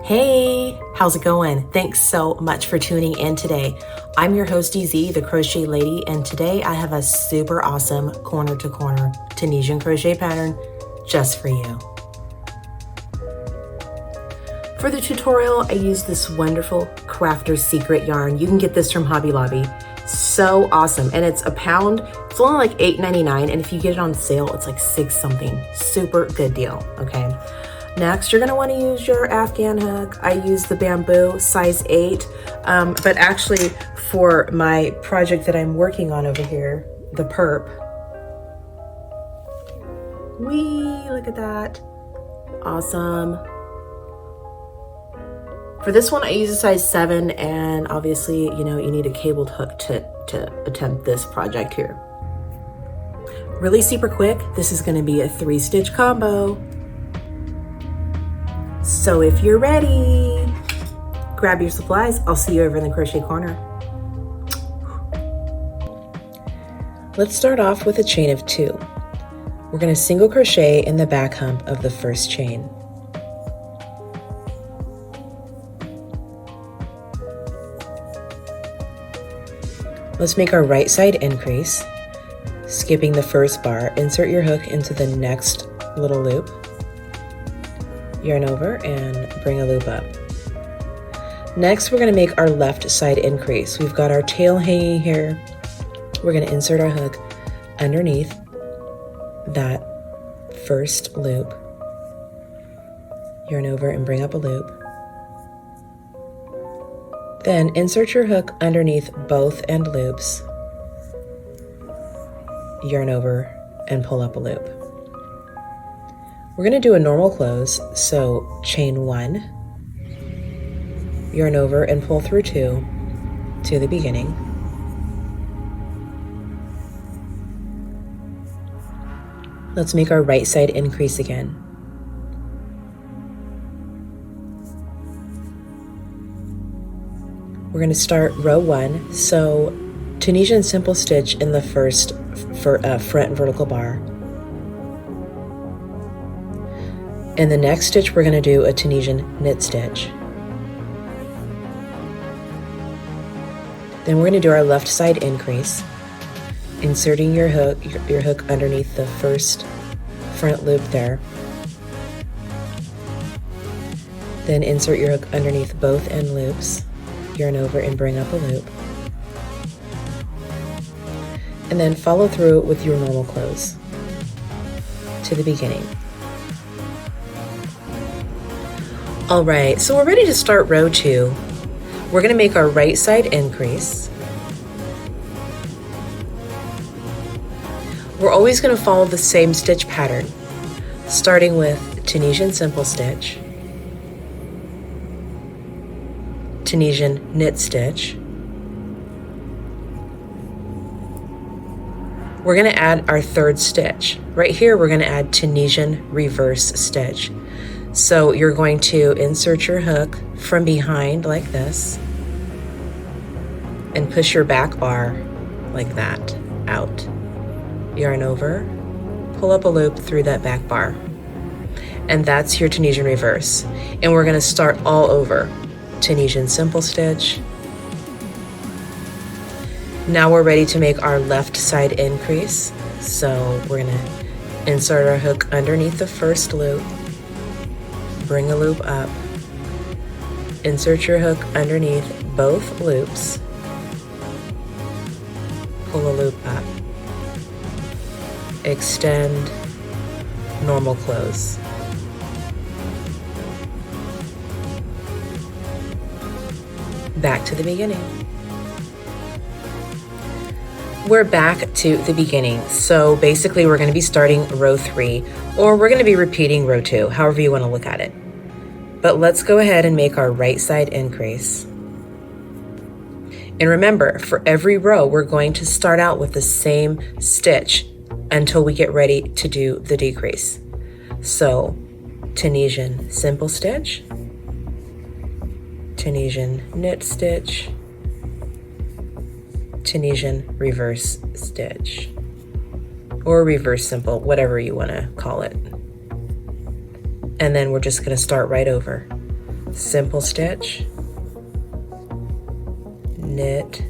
Hey, how's it going? Thanks so much for tuning in today. I'm your host, DZ, the Crochet Lady, and today I have a super awesome corner-to-corner Tunisian crochet pattern just for you. For the tutorial, I use this wonderful Crafter's Secret yarn. You can get this from Hobby Lobby. So awesome. And it's a pound. It's only like $8.99, and if you get it on sale, it's like $6 something. Super good deal, okay? Next, you're gonna wanna use your Afghan hook. I use the bamboo size 8, but actually for my project that I'm working on over here, the PURP. Whee, look at that. Awesome. For this one, I use a size 7, and obviously, you need a cabled hook to attempt this project here. Really super quick, this is gonna be a 3-stitch combo. So if you're ready, grab your supplies. I'll see you over in the crochet corner. Let's start off with a chain of 2. We're gonna single crochet in the back hump of the first chain. Let's make our right side increase. Skipping the first bar, insert your hook into the next little loop. Yarn over and bring a loop up. Next, we're going to make our left side increase. We've got our tail hanging here. We're going to insert our hook underneath that first loop. Yarn over and bring up a loop. Then insert your hook underneath both end loops. Yarn over and pull up a loop. We're going to do a normal close, so chain 1, yarn over and pull through 2 to the beginning. Let's make our right side increase again. We're going to start row 1, so Tunisian simple stitch in the first front vertical bar. In the next stitch, we're going to do a Tunisian knit stitch. Then we're going to do our left side increase, inserting your hook underneath the first front loop there. Then insert your hook underneath both end loops, yarn over and bring up a loop. And then follow through with your normal close to the beginning. All right, so we're ready to start row 2. We're going to make our right side increase. We're always going to follow the same stitch pattern, starting with Tunisian simple stitch, Tunisian knit stitch. We're going to add our third stitch. Right here, we're going to add Tunisian reverse stitch. So you're going to insert your hook from behind like this and push your back bar like that out. Yarn over, pull up a loop through that back bar. And that's your Tunisian reverse. And we're going to start all over. Tunisian simple stitch. Now we're ready to make our left side increase. So we're going to insert our hook underneath the first loop. Bring a loop up, insert your hook underneath both loops, pull a loop up, extend, normal close. Back to the beginning. We're back to the beginning. So basically we're going to be starting row 3, or we're going to be repeating row 2, however you want to look at it. But let's go ahead and make our right side increase. And remember, for every row, we're going to start out with the same stitch until we get ready to do the decrease. So Tunisian simple stitch, Tunisian knit stitch, Tunisian reverse stitch, or reverse simple, whatever you want to call it. And then we're just going to start right over. simple stitch, knit,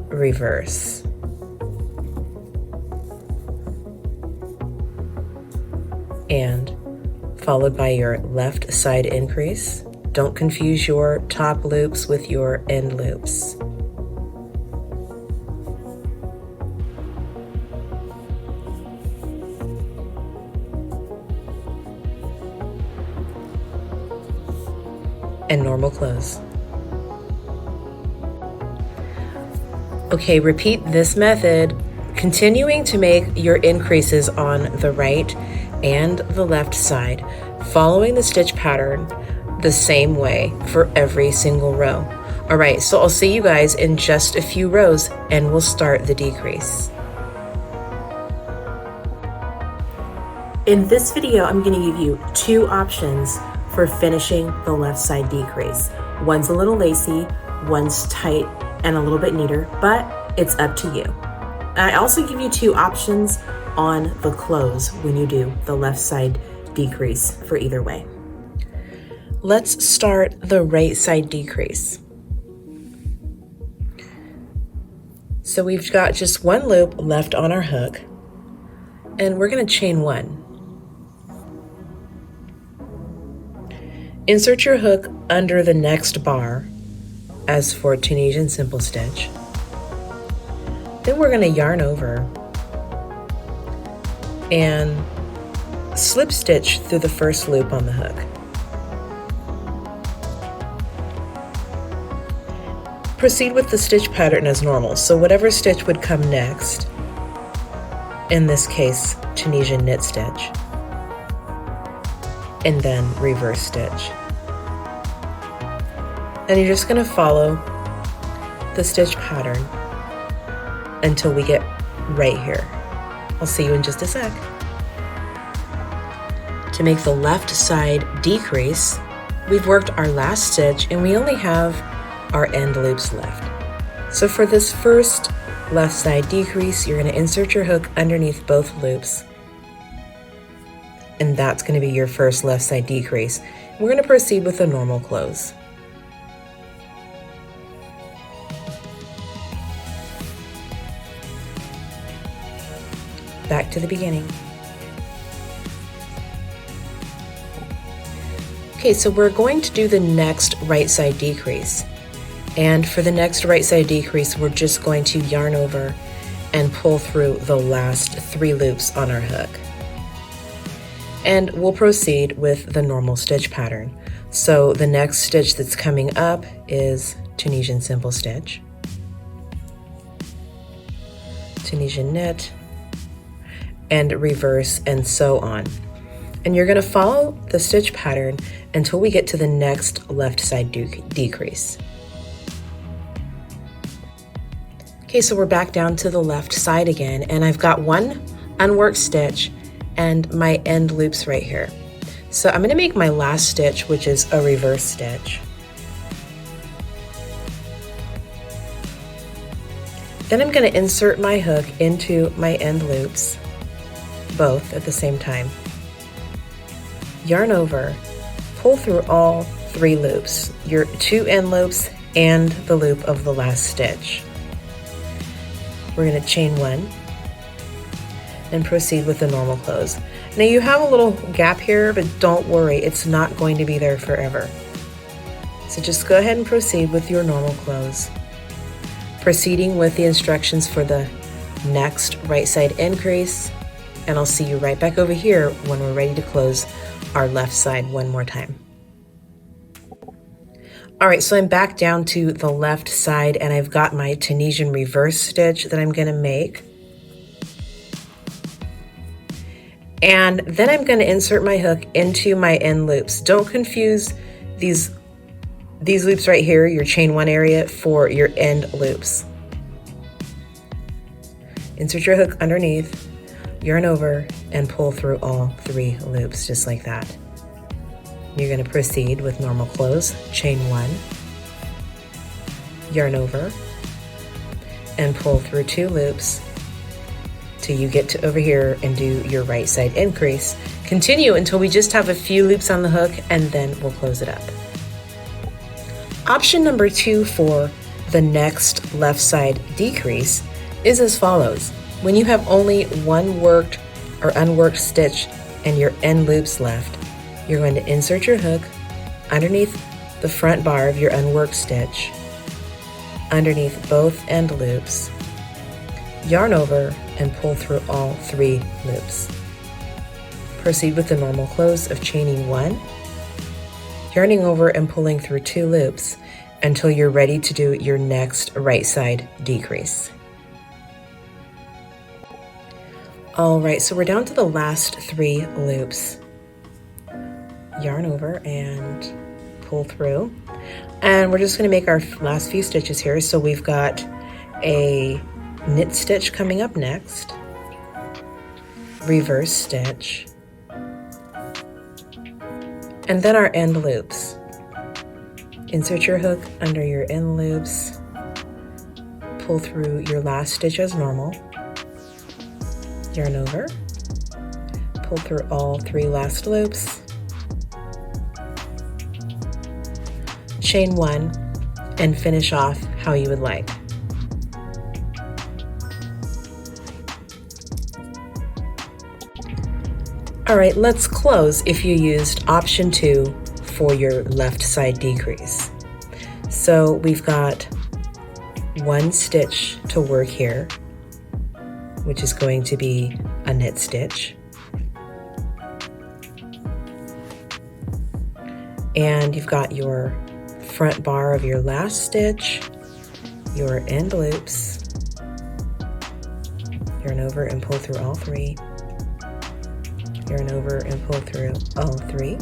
reverse. And followed by your left side increase. Don't confuse your top loops with your end loops. And normal close. Okay, repeat this method, continuing to make your increases on the right and the left side, following the stitch pattern the same way for every single row. All right, so I'll see you guys in just a few rows and we'll start the decrease. In this video, I'm going to give you two options for finishing the left side decrease. One's a little lacy, one's tight and a little bit neater, but it's up to you. I also give you two options on the close when you do the left side decrease for either way. Let's start the right side decrease. So we've got just one loop left on our hook, and we're going to chain one. Insert your hook under the next bar as for Tunisian simple stitch. Then we're going to yarn over and slip stitch through the first loop on the hook. Proceed with the stitch pattern as normal, so whatever stitch would come next, in this case Tunisian knit stitch, and then reverse stitch. And you're just going to follow the stitch pattern until we get right here. I'll see you in just a sec. To make the left side decrease, we've worked our last stitch and we only have our end loops left. So for this first left side decrease, you're going to insert your hook underneath both loops. And that's going to be your first left side decrease. We're going to proceed with a normal close. Back to the beginning. Okay, so we're going to do the next right side decrease. And for the next right side decrease, we're just going to yarn over and pull through the last 3 loops on our hook. And we'll proceed with the normal stitch pattern. So the next stitch that's coming up is Tunisian simple stitch, Tunisian knit, and reverse, and so on. And you're going to follow the stitch pattern until we get to the next left side decrease. Okay, so we're back down to the left side again, and I've got one unworked stitch and my end loops right here. So I'm going to make my last stitch, which is a reverse stitch. Then I'm going to insert my hook into my end loops, both at the same time. Yarn over, pull through all 3 loops, your 2 end loops and the loop of the last stitch. We're going to chain 1 and proceed with the normal close. Now you have a little gap here, but don't worry, it's not going to be there forever. So just go ahead and proceed with your normal close. Proceeding with the instructions for the next right side increase, and I'll see you right back over here when we're ready to close our left side one more time. All right, so I'm back down to the left side and I've got my Tunisian reverse stitch that I'm going to make. And then I'm going to insert my hook into my end loops. Don't confuse these loops right here, your chain 1 area, for your end loops. Insert your hook underneath, yarn over, and pull through all 3 loops just like that. You're going to proceed with normal close, chain 1, yarn over, and pull through 2 loops till you get to over here and do your right side increase. Continue until we just have a few loops on the hook, and then we'll close it up. Option number 2 for the next left side decrease is as follows. When you have only one worked or unworked stitch and your end loops left, you're going to insert your hook underneath the front bar of your unworked stitch, underneath both end loops, yarn over and pull through all 3 loops. Proceed with the normal close of chaining 1, yarning over and pulling through 2 loops until you're ready to do your next right side decrease. All right, so we're down to the last 3 loops. Yarn over and pull through. And we're just going to make our last few stitches here. So we've got a knit stitch coming up next, reverse stitch, and then our end loops. Insert your hook under your end loops, pull through your last stitch as normal, yarn over, pull through all 3 last loops, chain 1, and finish off how you would like. All right, let's close if you used option 2 for your left side decrease. So we've got 1 stitch to work here, which is going to be a knit stitch. And you've got your front bar of your last stitch, your end loops, yarn over and pull through all 3, yarn over and pull through all 3,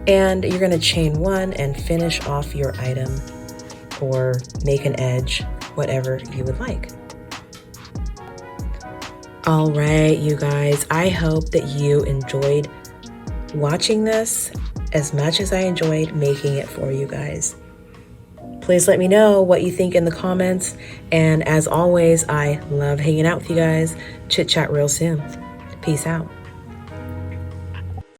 and you're going to chain 1 and finish off your item or make an edge, whatever you would like. All right, you guys, I hope that you enjoyed watching this as much as I enjoyed making it for you guys. Please let me know what you think in the comments, and as always, I love hanging out with you guys. Chit chat real soon. Peace out.